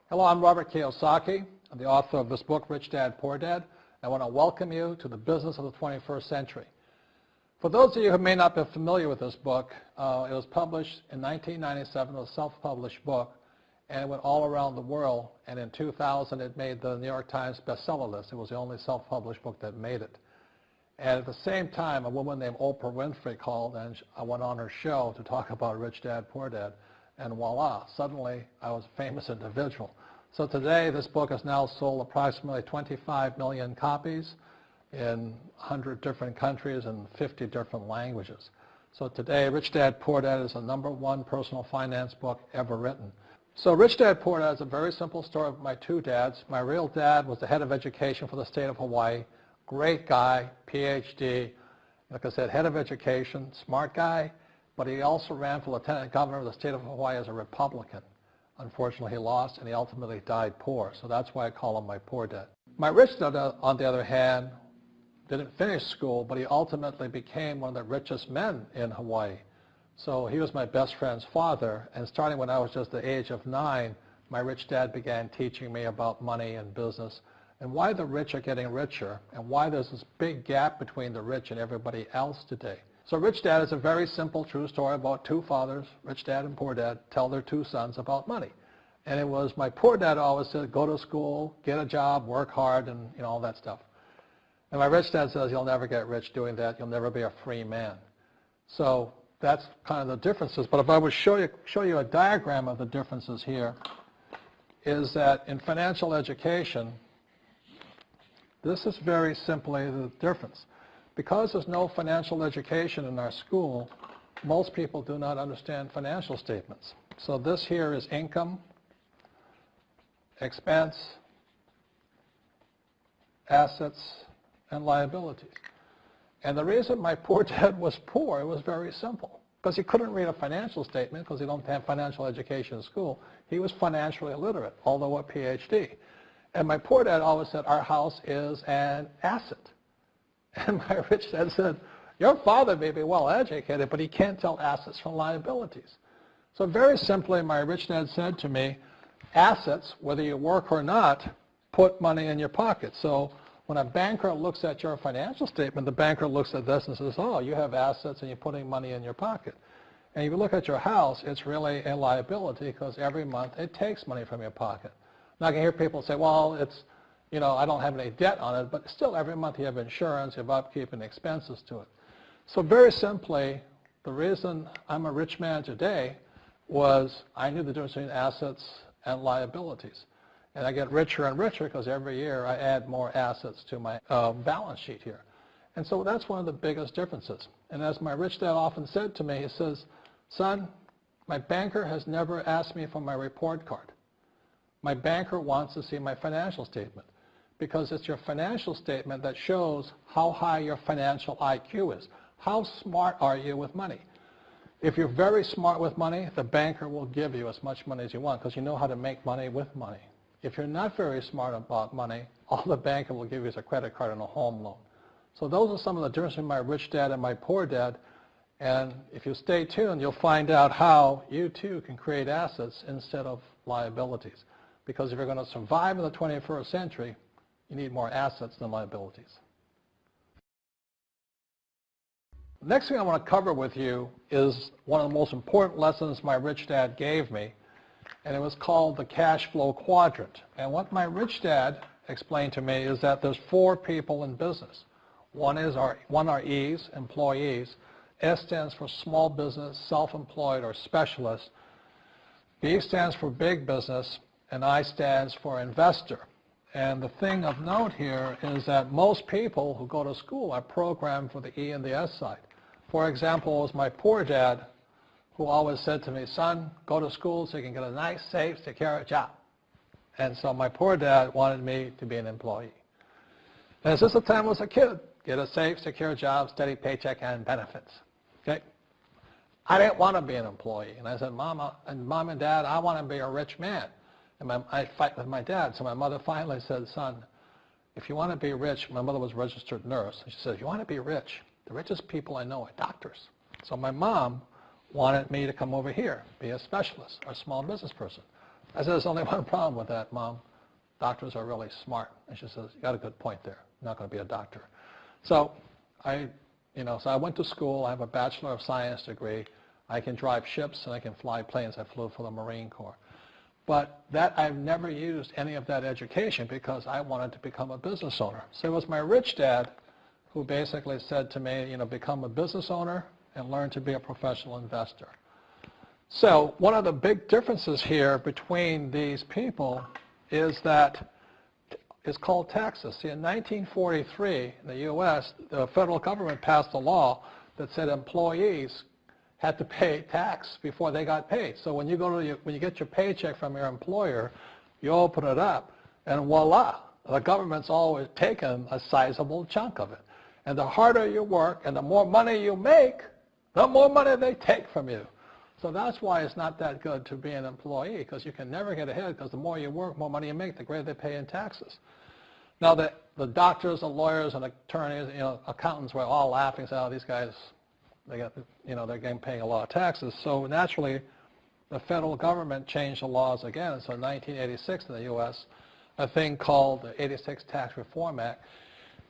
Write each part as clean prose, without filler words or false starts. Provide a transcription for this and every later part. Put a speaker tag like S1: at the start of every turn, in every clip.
S1: Hello, I'm Robert Kiyosaki. I'm the author of this book, Rich Dad, Poor Dad. I want to welcome you to the business of the 21st century. For those of you who may not be familiar with this book, it was published in 1997. It was a self-published book, and it went all around the world. And in 2000, it made the New York Times bestseller list. It was the only self-published book that made it. And at the same time, a woman named Oprah Winfrey called, and I went on her show to talk about Rich Dad, Poor Dad. And voila, suddenly I was a famous individual. So today this book has now sold approximately 25 million copies in 100 different countries and 50 different languages. So today Rich Dad, Poor Dad is the #1 personal finance book ever written. So Rich Dad, Poor Dad is a very simple story of my two dads. My real dad was the head of education for the state of Hawaii. Great guy, PhD, like I said, head of education, smart guy. But he also ran for lieutenant governor of the state of Hawaii as a Republican. Unfortunately, he lost, and he ultimately died poor. So that's why I call him my poor dad. My rich dad, on the other hand, didn't finish school, but he ultimately became one of the richest men in Hawaii. So he was my best friend's father, and starting when I was just the age of 9, my rich dad began teaching me about money and business and why the rich are getting richer and why there's this big gap between the rich and everybody else today. So Rich Dad is a very simple, true story about two fathers, Rich Dad and Poor Dad, tell their two sons about money. And it was my poor dad always said, go to school, get a job, work hard, and all that stuff. And my rich dad says, you'll never get rich doing that. You'll never be a free man. So that's kind of the differences. But if I would show you a diagram of the differences here, is that in financial education, this is very simply the difference. Because there's no financial education in our school, most people do not understand financial statements. So this here is income, expense, assets, and liabilities. And the reason my poor dad was poor, it was very simple. Because he couldn't read a financial statement because he don't have financial education in school. He was financially illiterate, although a PhD. And my poor dad always said, our house is an asset. And my rich dad said, your father may be well educated, but he can't tell assets from liabilities. So very simply, my rich dad said to me, assets, whether you work or not, put money in your pocket. So when a banker looks at your financial statement, the banker looks at this and says, oh, you have assets and you're putting money in your pocket. And if you look at your house, it's really a liability because every month it takes money from your pocket. Now I can hear people say, well, it's, I don't have any debt on it, but still every month you have insurance, you have upkeep and expenses to it. So very simply, the reason I'm a rich man today was I knew the difference between assets and liabilities. And I get richer and richer because every year I add more assets to my balance sheet here. And so that's one of the biggest differences. And as my rich dad often said to me, he says, son, my banker has never asked me for my report card. My banker wants to see my financial statement, because it's your financial statement that shows how high your financial IQ is. How smart are you with money? If you're very smart with money, the banker will give you as much money as you want because you know how to make money with money. If you're not very smart about money, all the banker will give you is a credit card and a home loan. So those are some of the differences between my rich dad and my poor dad. And if you stay tuned, you'll find out how you too can create assets instead of liabilities. Because if you're going to survive in the 21st century, you need more assets than liabilities. The next thing I want to cover with you is one of the most important lessons my rich dad gave me, and it was called the cash flow quadrant. And what my rich dad explained to me is that there's 4 people in business. One are E's, employees. S stands for small business, self-employed, or specialist. B stands for big business, and I stands for investor. And the thing of note here is that most people who go to school are programmed for the E and the S side. For example, it was my poor dad who always said to me, son, go to school so you can get a nice, safe, secure job. And so my poor dad wanted me to be an employee. And since the time I was a kid, get a safe, secure job, steady paycheck, and benefits. Okay? I didn't want to be an employee. And I said, Mom and Dad, I want to be a rich man. And I fight with my dad. So my mother finally said, son, if you want to be rich, my mother was a registered nurse. And she said, if you want to be rich, the richest people I know are doctors. So my mom wanted me to come over here, be a specialist or a small business person. I said, there's only one problem with that, Mom. Doctors are really smart. And she says, you got a good point there. I'm not going to be a doctor. So I went to school. I have a Bachelor of Science degree. I can drive ships and I can fly planes. I flew for the Marine Corps. But I've never used any of that education because I wanted to become a business owner. So it was my rich dad who basically said to me, become a business owner and learn to be a professional investor. So one of the big differences here between these people is that it's called taxes. See, in 1943, in the U.S., the federal government passed a law that said employees had to pay tax before they got paid. So when you get your paycheck from your employer, you open it up, and voila, the government's always taken a sizable chunk of it. And the harder you work and the more money you make, the more money they take from you. So that's why it's not that good to be an employee, because you can never get ahead, because the more you work, more money you make, the greater they pay in taxes. Now, the doctors and lawyers and attorneys, accountants were all laughing, saying, oh, these guys, they're getting paying a lot of taxes. So naturally, the federal government changed the laws again. So in 1986 in the U.S., a thing called the 86 Tax Reform Act,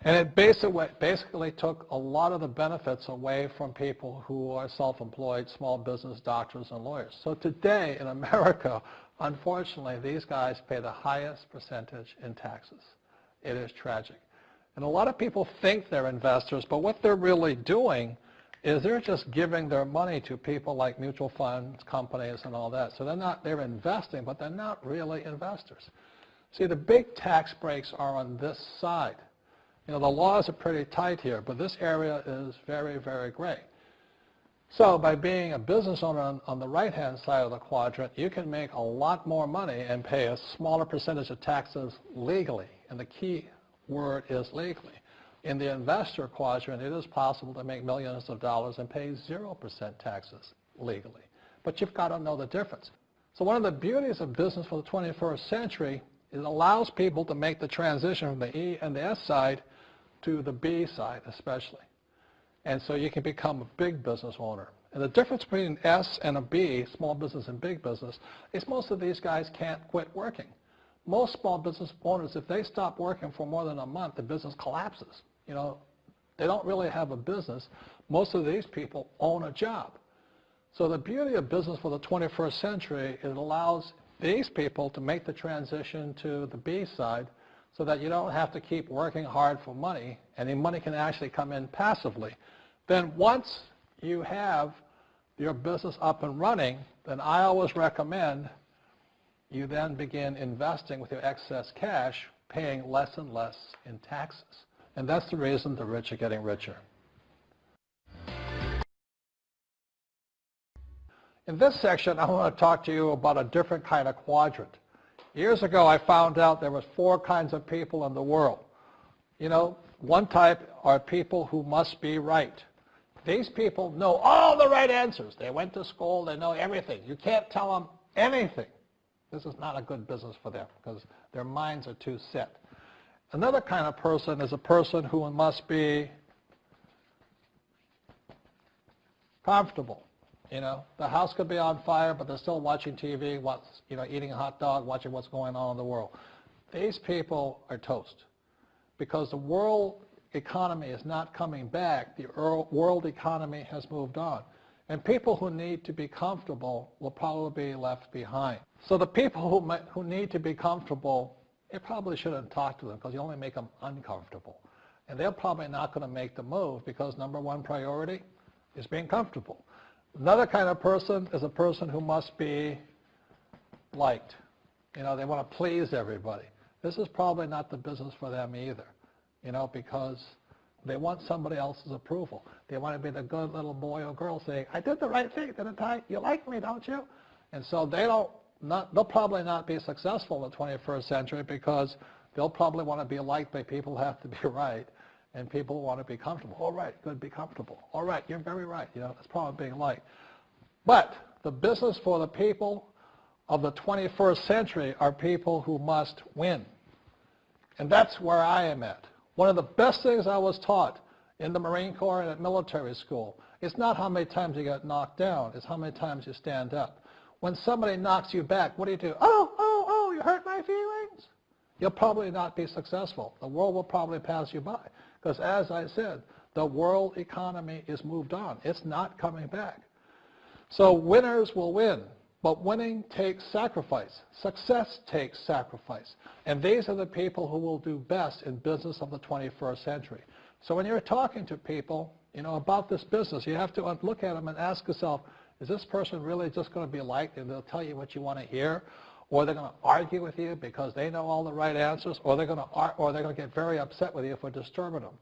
S1: and it basically took a lot of the benefits away from people who are self-employed, small business, doctors, and lawyers. So today in America, unfortunately, these guys pay the highest percentage in taxes. It is tragic. And a lot of people think they're investors, but what they're really doing is they're just giving their money to people like mutual funds, companies, and all that. So they're investing, but they're not really investors. See, the big tax breaks are on this side. The laws are pretty tight here, but this area is very, very gray. So by being a business owner on the right-hand side of the quadrant, you can make a lot more money and pay a smaller percentage of taxes legally. And the key word is legally. In the investor quadrant, it is possible to make millions of dollars and pay 0% taxes legally. But you've got to know the difference. So one of the beauties of business for the 21st century is it allows people to make the transition from the E and the S side to the B side especially. And so you can become a big business owner. And the difference between an S and a B, small business and big business, is most of these guys can't quit working. Most small business owners, if they stop working for more than a month, the business collapses. They don't really have a business. Most of these people own a job. So the beauty of business for the 21st century is it allows these people to make the transition to the B side so that you don't have to keep working hard for money, and the money can actually come in passively. Then once you have your business up and running, then I always recommend you then begin investing with your excess cash, paying less and less in taxes. And that's the reason the rich are getting richer. In this section, I want to talk to you about a different kind of quadrant. Years ago, I found out there was 4 kinds of people in the world. One type are people who must be right. These people know all the right answers. They went to school. They know everything. You can't tell them anything. This is not a good business for them because their minds are too set. Another kind of person is a person who must be comfortable. The house could be on fire, but they're still watching TV, eating a hot dog, watching what's going on in the world. These people are toast because the world economy is not coming back. The world economy has moved on. And people who need to be comfortable will probably be left behind. So the people who need to be comfortable, you probably shouldn't talk to them because you only make them uncomfortable. And they're probably not going to make the move because number one priority is being comfortable. Another kind of person is a person who must be liked. They want to please everybody. This is probably not the business for them either, because they want somebody else's approval. They want to be the good little boy or girl saying, I did the right thing, didn't I? You like me, don't you? And so they'll probably not be successful in the 21st century because they'll probably want to be liked by people who have to be right. And people want to be comfortable. All right, good, be comfortable. All right, you're very right. That's probably being liked. But the business for the people of the 21st century are people who must win. And that's where I am at. One of the best things I was taught in the Marine Corps and at military school is not how many times you get knocked down, it's how many times you stand up. When somebody knocks you back, what do? Oh, my feelings, you'll probably not be successful. The world will probably pass you by. Because as I said, the world economy is moved on. It's not coming back. So winners will win. But winning takes sacrifice. Success takes sacrifice. And these are the people who will do best in business of the 21st century. So when you're talking to people, about this business, you have to look at them and ask yourself, is this person really just going to be liked and they'll tell you what you want to hear? Or they're going to argue with you because they know all the right answers? Or they're going to get very upset with you for disturbing them?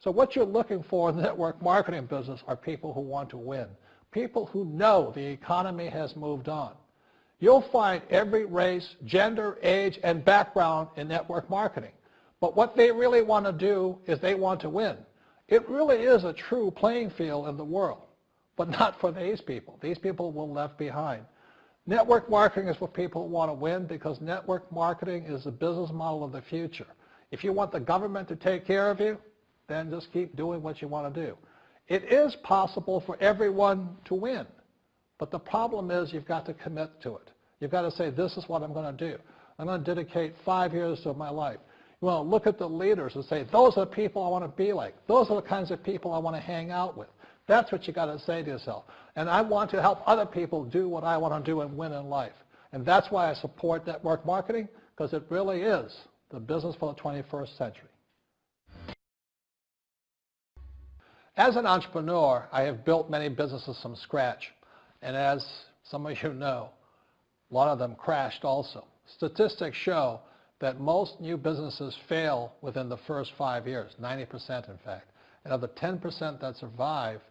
S1: So what you're looking for in the network marketing business are people who want to win. People who know the economy has moved on. You'll find every race, gender, age, and background in network marketing. But what they really want to do is they want to win. It really is a true playing field in the world, but not for these people. These people will be left behind. Network marketing is for people who want to win because network marketing is the business model of the future. If you want the government to take care of you, then just keep doing what you want to do. It is possible for everyone to win, but the problem is you've got to commit to it. You've got to say, this is what I'm going to do. I'm going to dedicate 5 years of my life. You want to look at the leaders and say, those are the people I want to be like. Those are the kinds of people I want to hang out with. That's what you got to say to yourself. And I want to help other people do what I want to do and win in life. And that's why I support network marketing, because it really is the business for the 21st century. As an entrepreneur, I have built many businesses from scratch. And as some of you know, a lot of them crashed also. Statistics show that most new businesses fail within the first 5 years, 90% in fact. And of the 10% that survive,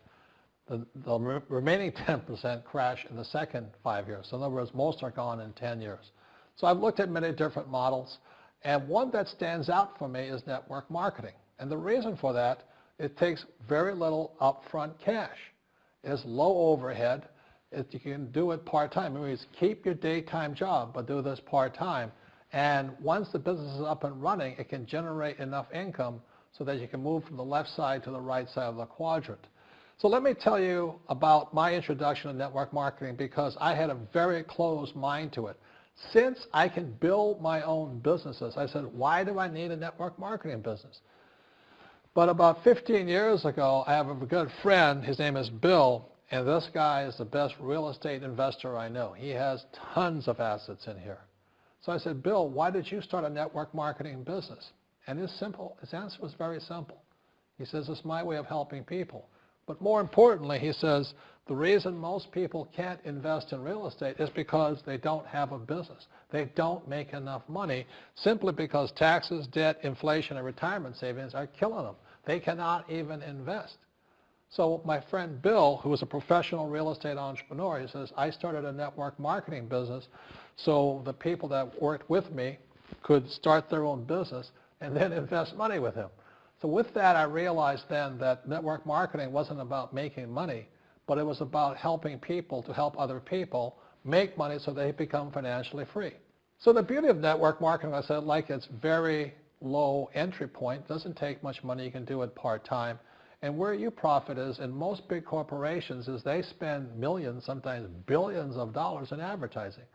S1: the remaining 10% crash in the second 5 years. So in other words, most are gone in 10 years. So I've looked at many different models, and one that stands out for me is network marketing. And the reason for that, it takes very little upfront cash. It's low overhead. You can do it part-time. It means keep your daytime job, but do this part-time. And once the business is up and running, it can generate enough income so that you can move from the left side to the right side of the quadrant. So let me tell you about my introduction to network marketing, because I had a very closed mind to it. Since I can build my own businesses, I said, why do I need a network marketing business? But about 15 years ago, I have a good friend. His name is Bill, and this guy is the best real estate investor I know. He has tons of assets in here. So I said, Bill, why did you start a network marketing business? And his answer was very simple. He says, it's my way of helping people. But more importantly, he says, the reason most people can't invest in real estate is because they don't have a business. They don't make enough money simply because taxes, debt, inflation, and retirement savings are killing them. They cannot even invest. So my friend Bill, who is a professional real estate entrepreneur, he says, I started a network marketing business so the people that worked with me could start their own business and then invest money with him. So with that, I realized then that network marketing wasn't about making money, but it was about helping people to help other people make money so they become financially free. So the beauty of network marketing, I said, like it's very low entry point, doesn't take much money, you can do it part-time. And where you profit is in most big corporations is they spend millions, sometimes billions of dollars in advertising.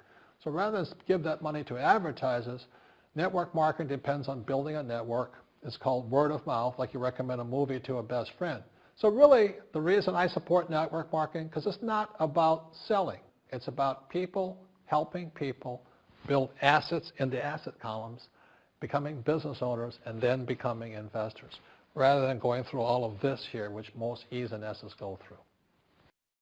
S1: So rather than give that money to advertisers, network marketing depends on building a network. It's called word of mouth, like you recommend a movie to a best friend. So really, the reason I support network marketing, because it's not about selling. It's about people helping people build assets in the asset columns, becoming business owners, and then becoming investors, rather than going through all of this here, which most E's and S's go through.